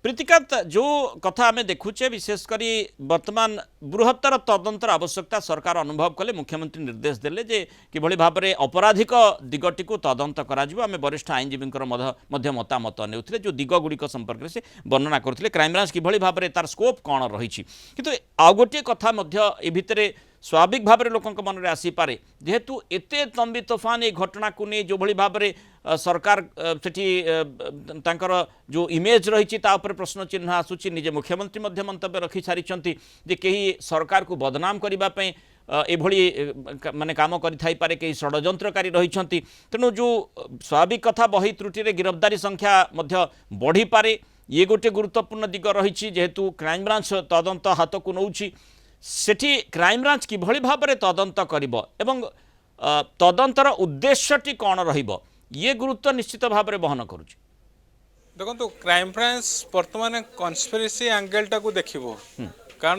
प्रीतिकांत जो कथा आम देखुचे विशेषकर वर्तमान बृहत्तर तदंतर आवश्यकता सरकार अनुभव कले मुख्यमंत्री निर्देश देले जे किभली भाव में अपराधिक दिगटी को तदंत करें वरिष्ठ आईनजीवी मतामत नेउथिले जो दिगगुड़िक संपर्क से वर्णना करते क्राइमब्रांच किभली भाव में तार स्कोप कौन रही किंतु आउ गोटे कथा ए भितर स्वाभाविक भाव में लोक मन में आसीपे जेहेतु एत तंबी तोफान ये घटना को नहीं जो भली भाव में सरकार सेठी जो इमेज रही प्रश्न चिन्ह आसूची निजे मुख्यमंत्री मंतव्य रखी सारी जे कहीं सरकार को बदनाम करने एभली माने काम करे कई षड्यंत्रकारी रही तेणु जो स्वाभाविक कथा बही त्रुटि गिरफ्तारी संख्या बढ़ी पारे ये गोटे गुरुत्वपूर्ण दिग रही जेहेतु क्राइमब्रांच तदंत हाथ को नौछि सेठी क्राइमब्रांच किभली भाव में तदंत करिबो एवं तदंतर उद्देश्यटी कौन रहिबो ये गुरुत्व निश्चित भाव में बहन करुछि। देखो क्राइमब्रांच बर्तमान कन्स्पिरेसी एंगेलटा को देखिबो कारण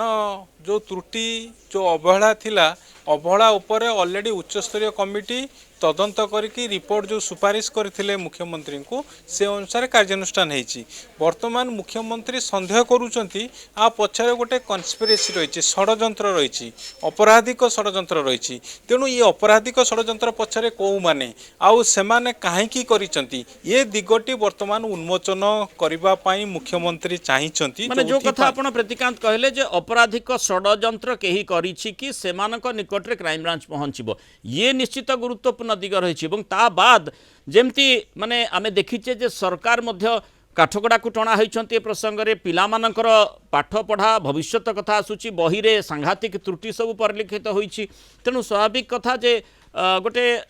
जो त्रुटि जो अवहेला थिला अवहेला उपरे ऑलरेडी उच्चस्तरीय कमिटी तदंत करके रिपोर्ट जो सुपारिश करथिले मुख्यमंत्री को से अनुसार कार्यानुष्ठान होईची। वर्तमान मुख्यमंत्री संदेह करूचंती आ पछरे गोटे कन्स्पिरेसी रही षड्यंत्र रही अपराधिक षड्यंत्र रही तेणु ये अपराधिक षड्यंत्र पछरे कौ माने आउ सेमाने काहेकी करिसंती ये दिगटी वर्तमान उन्मोचन करबा पई मुख्यमंत्री चाहिचंती। माने जो कथा आपण प्रतिकांत कहले जे अपराधिक षड्यंत्र केही करिछि कि सेमानक निकटरे क्राइम ब्रांच पहुंचबो ये निश्चित गुरुत्वपूर्ण दिग रही बाद जमती माने आमे देखीचे जे सरकार मध्य काठगड़ा को टणा होती प्रसंग में पिला मानकर पाठ पढ़ा भविष्य कथा आसूची बही रे सांघातिक त्रुटि सब परिलक्षित होईछि तेणु स्वाभाविक कथा जे गोटे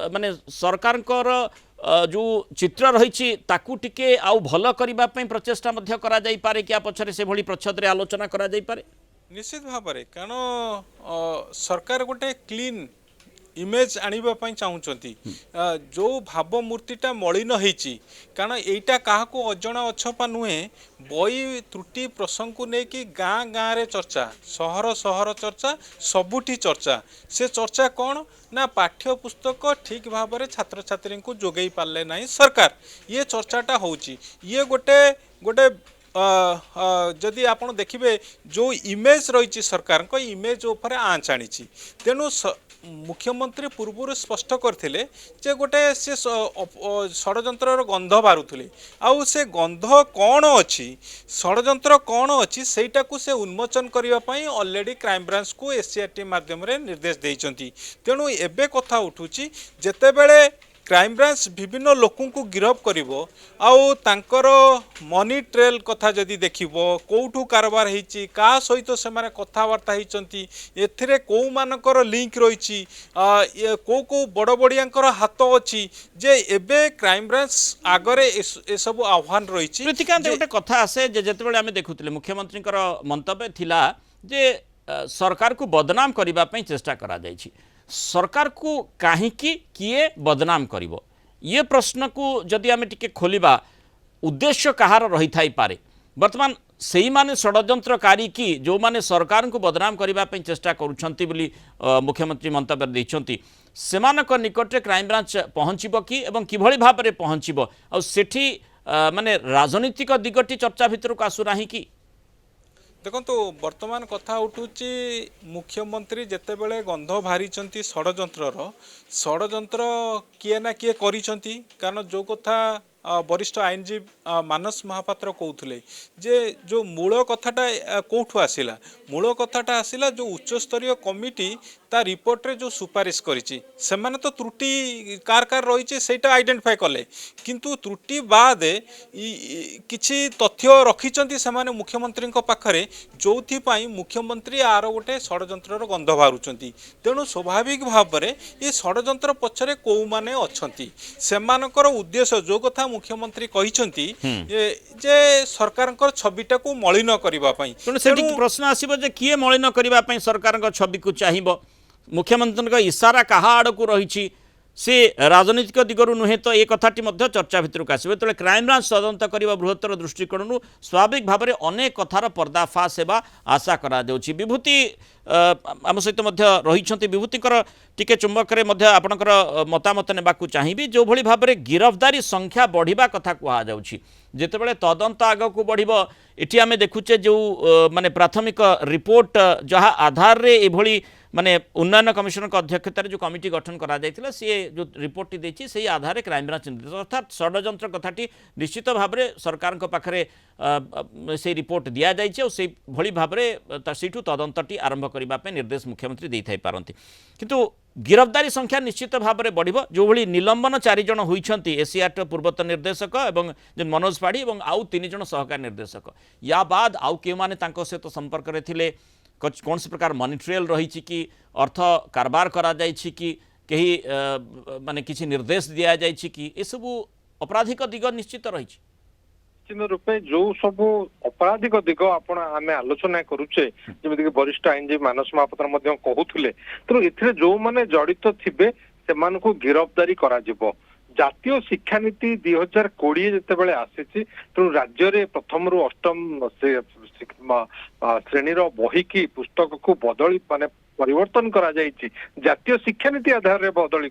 माने सरकार जो चित्र रही ताकू टिके आउ भल करबा पई प्रचेष्टा मध्य करा जाई पारे कि पछरे से भली प्रच्छद रे आलोचना करा जाई पारे निश्चित भाव में कारण सरकार गोटे क्लीन इमेज आनिबा पई चाहूचंती जो भावमूर्तिटा मलिन होईची कारण एटा काहाको अजणा अछपा नुहे बई त्रुटि प्रसंग को लेकिन गाँ गाँ रे चर्चा सहर सहर चर्चा सबुठी चर्चा से चर्चा कौन ना पाठ्य पुस्तक ठीक भाव में छात्र छात्री को जोगई पारले नहीं सरकार ये चर्चाटा होची ये गोटे गोटे जदि आप देखिए जो इमेज रही सरकार को इमेज उपर आँच आनी तेणु मुख्यमंत्री पूर्व स्पष्ट करथिले जे गोटे से षड्यंत्र गंध बारुले आउ से गंध कौन अच्छी षड्यंत्र कौन अच्छी सेटा को से उन्मोचन करने ऑलरेडी क्राइम ब्रांच को एससीआरटी माध्यम निर्देश देइचंती तेणु एबे कथा उठुची जेतेबेले क्राइम ब्रांच विभिन्न लोकों को गिरफ करिवो आउ तांकर मनी ट्रेल कथा जदि देखिबो कोठू कारबार हेची का सहित से माने कथावार्ता हेचंती एथिरे को मानकर लिंक रहिची को को बड़ बड़ियांकर हाथ अछि जे एबे क्राइम ब्रांच आगरे ए सब आह्वान रहिची। प्रतिकांत गोटे कथा आसे जे जेतेबेले आमे देखुतले मुख्यमंत्री मंतव्य थिला जे सरकार को बदनाम करबा पई चेष्टा करा जायछि सरकार को कहीं किए बदनाम करिवो ये प्रश्न को जदि आमे टिके खोलिबा उद्देश्य कहार रही थाई पारे वर्तमान सेही माने षड्यंत्रकारी की जो माने सरकार को बदनाम करबा पई चेष्टा करूछंती बोली मुख्यमंत्री मंतव्य दैछंती सेमानक निकटरे क्राइम ब्रांच पहुँचीबो कि एवं किभली भाव में पहुँचीबो आ सेठी माने राजनीतिक दिगटी चर्चा भितर को आसु नाही कि देखो वर्तमान कथा उठुची मुख्यमंत्री जेतेबेले गंध भारीचंती षड्यंत्र किए ना किए करिचंती कारण जो कथा वरिष्ठ आईनजीवी मानस महापात्र कहते जे जो मूल कथाटा कौटू आसला मूल कथाटा आसला जो उच्चस्तरीय कमिटी ता रिपोर्ट रे जो सुपारिश करिछि सेमाने तो त्रुटि कार कार रही सेटा आइडेंटिफाई कले किंतु त्रुटि बाद किछि तथ्य रखिचंती सेमाने मुख्यमंत्री पाखरे जोथि पई मुख्यमंत्री आर गोटे षड्यंत्रर गंध बारुचंती तेणु स्वाभाविक भाव में ये षड्यंत्र पछरे को माने अछंती सेमानकर उद्देश्य जो कथा मुख्यमंत्री कहिसंती जे सरकारकर छबिटा को मलिन करबा पई तेणु सेठी प्रश्न आसीबो जे किए मलिन करबा पई सरकारकर छवि को चाहिबो मुख्यमंत्री इशारा कहा आड़ को रही सी राजनीतिक दिगरू नुहे तो ये कथाटी चर्चा भितर को आसो जो क्राइम ब्रांच तदंत करने बृहत्तर दृष्टिकोण स्वाभाविक भाव में अनेक कथार पर्दाफाश होगा आशा करा विभूति आम सहित रही विभूतिकर टिके चुंबक आपणकर मतामत नेबाकू चाहिए जो भली भाव में गिरफ्तारी संख्या बढ़िया कथा कहुच्छी जितेबाला तदंत आगक बढ़ ये आम देखुचे जो माने प्राथमिक रिपोर्ट जहाँ आधार रे एभली माने उन्नयन कमिशन अध्यक्षतार जो कमिटी गठन करा जायतिला सी जो रिपोर्ट देछि से आधार रे क्राइम ब्रांच निर्देश अर्थात षड्यंत्र कथाटी निश्चित भाव में सरकार पाखे से रिपोर्ट दि जाइए और से भली भाव में सेठू तदंतटी आरंभ करने निर्देश मुख्यमंत्री दे थाई पारंती किंतु गिरफ्तारी संख्या निश्चित भाव में बढ़ जो भली निलंबन 4 जन होती एसीआर पूर्वतन निर्देशक एवं मनोज पाढ़ी और आउ 3 जन सहकारी निर्देशक या बाद आउ के माने तांको सहित संपर्क रे थिले कौन से प्रकार मनी ट्रेल रही कि अर्थ कारबार करा जाइछि कि कहीं माने किसी निर्देश दिया जाइछि कि ये सब अपराधिक दिग निश्चित रही निश्चित रूपे जो सब अपराधिक दिग आपण आमे आलोचना करूचे जेमिति कि वरिष्ठ आईनजीवी मानस महापात्र मध्य कहूथिले तेणु एथिरे जो माने जड़ित थिबे सेमानकु गिरफ्तारी करा जिवो जातीय शिक्षा नीति 2020 जितेबाला आसी तेणु राज्य रे प्रथम रु अष्टम श्रेणी बही की पुस्तक को बदली माने परिवर्तन करा जायछि जातीय शिक्षा नीति आधार रे बदली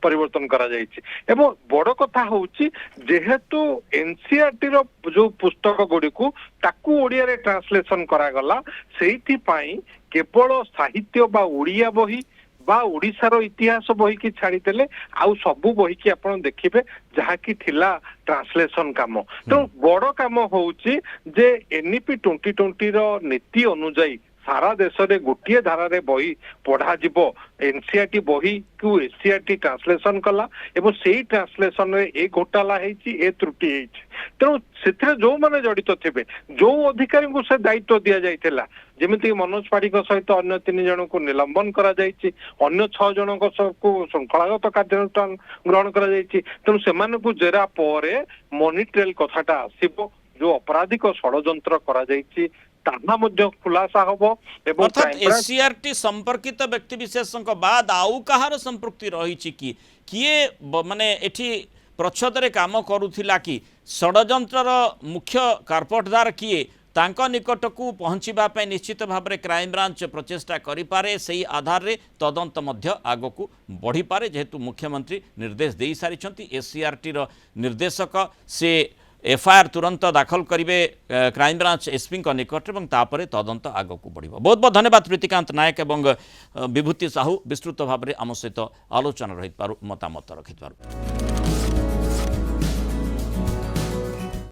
परिवर्तन करा जायछि एवं बड़ कथा होउछि जेहेतु एनसीईआरटी रो जो पुस्तक गुडी को ताकू ओडिया रे ट्रांसलेशन करा गला सेहिथि पई केवल साहित्य बा ओडिया बही बा ओडिशार इतिहास बही की छाड़ी देले आउ सबु बही की आपण देखिबे जहा की थिला ट्रांसलेशन काम तो बड़ काम होउछि जे एनईपी 2020 रो नीति अनुଯାयी सारा देश रे गोटे धारा रे बही पढ़ा जीवो एनसीईआरटी बही को एससीईआरटी ट्रांसलेशन कला एवं सेही ट्रांसलेशन रे ए घोटाला हेछि ए त्रुटि हेछि तेणु सेथरे जो माने जड़ित थिबे जो अधिकारी को से दायित्व दिया जाइथिला जेमिति मनोज पाढ़ी सहित अन्य 3 जन को निलंबन करा जाइछि अन्य 6 जन को श्रृंखलागत कार्यानुष्ठान ग्रहण करा जाइछि तेणु सेमान को जेरा परे मनी ट्रेल कथाटा आसीबो जो अपराधिक षड्यंत्र करा जाइछि ताहा मध्य खुलासा हबो एवं अर्थात एससीईआरटी संपर्कित व्यक्ति विशेषक बाद आउ कहार संपृक्ति रही कि किए माने एठी प्रच्छद रे काम करूथिला कि षड्यंत्रर मुख्य कार्पटदार किए तांको निकट को पहुँचवा निश्चित भाव में क्राइम ब्रांच प्रचेषा करें से आधार रे तदंत मध्य आग को बढ़ी पारे जेहेतु मुख्यमंत्री निर्देश दे सारी एससीईआरटी निर्देशक से एफआईआर तुरंत दाखल करेंगे क्राइम ब्रांच एसपी निकट और तापर तदंत आग को बढ़ बहुत बहुत धन्यवाद प्रीतिकांत नायक और विभूति साहू विस्तृत भाव में आम सहित आलोचना रही मतामत रखि।